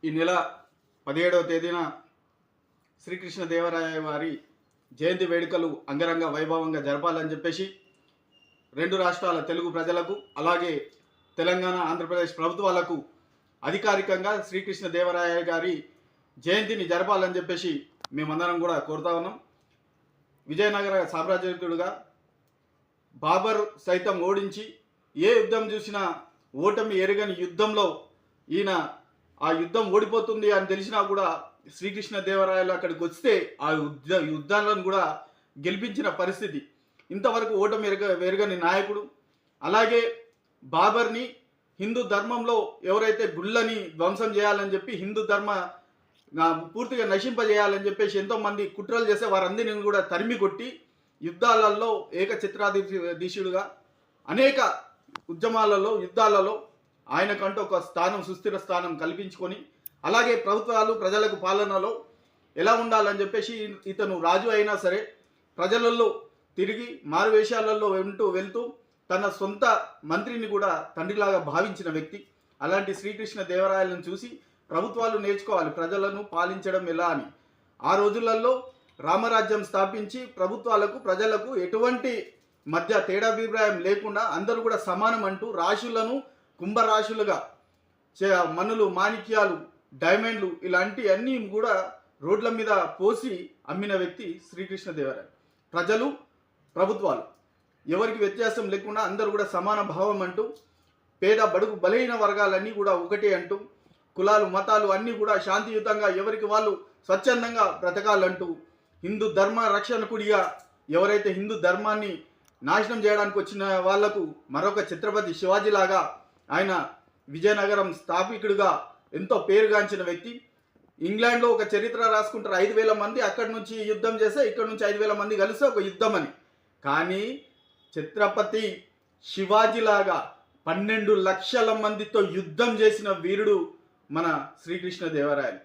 ఈ నెల 17వ తేదీన శ్రీకృష్ణదేవరాయ వారి జయంతి వేడుకలు అంగరంగ వైభవంగా జరపాలని చెప్పేసి రెండు రాష్ట్రాల తెలుగు ప్రజలకు అలాగే తెలంగాణ ఆంధ్రప్రదేశ్ ప్రభుత్వాలకు అధికారికంగా శ్రీకృష్ణదేవరాయ గారి జయంతిని జరపాలని చెప్పేసి మేమందరం కూడా కోరుతా ఉన్నాం. విజయనగర సామ్రాజ్యకుడుగా బాబర్ సైతం ఓడించి ఏ యుద్ధం చూసినా ఓటమి ఎరగని యుద్ధంలో ఈయన ఆ యుద్ధం ఓడిపోతుంది అని తెలిసినా కూడా శ్రీకృష్ణదేవరాయలు అక్కడికి వస్తే ఆ యుద్ధాలను కూడా గెలిపించిన పరిస్థితి. ఇంతవరకు ఓటమి ఎరగని నాయకుడు. అలాగే బాబర్ని హిందూ ధర్మంలో ఎవరైతే గుళ్ళని ధ్వంసం చేయాలని చెప్పి హిందూ ధర్మ పూర్తిగా నశింపజేయాలని చెప్పేసి ఎంతోమంది కుట్రలు చేసే వారందరినీ కూడా తరిమి కొట్టి యుద్ధాలలో ఏకఛత్రాధీశుడుగా అనేక ఉద్యమాలలో యుద్ధాలలో ఆయనకంటూ ఒక స్థానం సుస్థిర స్థానం కల్పించుకొని అలాగే ప్రభుత్వాలు ప్రజలకు పాలనలో ఎలా ఉండాలని చెప్పేసి ఇతను రాజు అయినా సరే ప్రజలలో తిరిగి మారువేషాలలో వెళ్తూ తన సొంత మంత్రిని కూడా తండ్రిలాగా భావించిన వ్యక్తి. అలాంటి శ్రీకృష్ణదేవరాయలను చూసి ప్రభుత్వాలు నేర్చుకోవాలి ప్రజలను పాలించడం ఎలా అని. ఆ రోజులలో రామరాజ్యం స్థాపించి ప్రభుత్వాలకు ప్రజలకు ఎటువంటి మధ్య తేడాభిప్రాయం లేకుండా అందరూ కూడా సమానం అంటూ రాశులను కుంభరాశులుగా మనులు మాణిక్యాలు డైమండ్లు ఇలాంటి అన్నీ కూడా రోడ్ల మీద పోసి అమ్మిన వ్యక్తి శ్రీకృష్ణదేవరాయ. ప్రజలు ప్రభుత్వాలు ఎవరికి వ్యత్యాసం లేకుండా అందరూ కూడా సమాన భావం అంటూ పేద బడుగు బలహీన వర్గాలన్నీ కూడా ఒకటే అంటూ కులాలు మతాలు అన్నీ కూడా శాంతియుతంగా ఎవరికి వాళ్ళు స్వచ్ఛందంగా బ్రతకాలంటూ హిందూ ధర్మ రక్షణకుడిగా ఎవరైతే హిందూ ధర్మాన్ని నాశనం చేయడానికి వచ్చిన వాళ్లకు మరొక ఛత్రపతి శివాజీలాగా ఆయన విజయనగరం స్థాపికుడిగా ఎంతో పేరుగాంచిన వ్యక్తి. ఇంగ్లాండ్లో ఒక చరిత్ర రాసుకుంటారు 5,000 మంది అక్కడి నుంచి యుద్ధం చేస్తే ఇక్కడ నుంచి 5,000 మంది కలిస్తే ఒక యుద్ధం అని. కానీ ఛత్రపతి శివాజీలాగా 12 లక్షల మందితో యుద్ధం చేసిన వీరుడు మన శ్రీకృష్ణదేవరాయలు.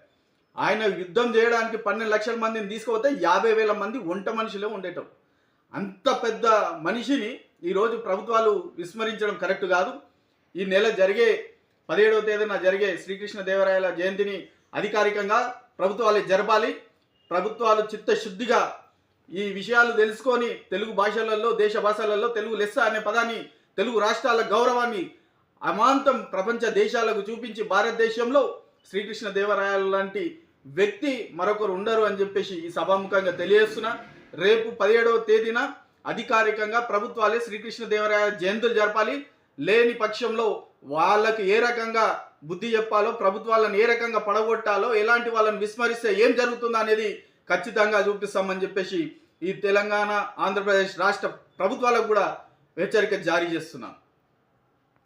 ఆయన యుద్ధం చేయడానికి 12 లక్షల మందిని తీసుకుపోతే 50,000 మంది ఒంట మనుషులే ఉండేటం. అంత పెద్ద మనిషిని ఈరోజు ప్రభుత్వాలు విస్మరించడం కరెక్ట్ కాదు. ఈ నెల 17వ తేదీన జరిగే శ్రీకృష్ణదేవరాయల జయంతిని అధికారికంగా ప్రభుత్వాలు జరపాలి. ప్రభుత్వాలు చిత్తశుద్ధిగా ఈ విషయాలు తెలుసుకొని తెలుగు భాషలలో దేశ భాషలలో తెలుగు లెస్స అనే పదాన్ని తెలుగు రాష్ట్రాల గౌరవాన్ని అమాంతం ప్రపంచ దేశాలకు చూపించి భారతదేశంలో శ్రీకృష్ణదేవరాయలు లాంటి వ్యక్తి మరొకరు ఉండరు అని చెప్పేసి ఈ సభాముఖంగా తెలియజేస్తున్నా. రేపు 17వ తేదీన అధికారికంగా ప్రభుత్వాలే శ్రీకృష్ణదేవరాయ జయంతులు జరపాలి. లేని పక్షంలో వాళ్ళకి ఏ రకంగా బుద్ధి చెప్పాలో ప్రభుత్వాలను ఏ రకంగా పడగొట్టాలో ఎలాంటి వాళ్ళని విస్మరిస్తే ఏం జరుగుతుందో అనేది ఖచ్చితంగా చూపిస్తామని చెప్పేసి ఈ తెలంగాణ ఆంధ్రప్రదేశ్ రాష్ట్ర ప్రభుత్వాలకు కూడా హెచ్చరిక జారీ చేస్తున్నాం.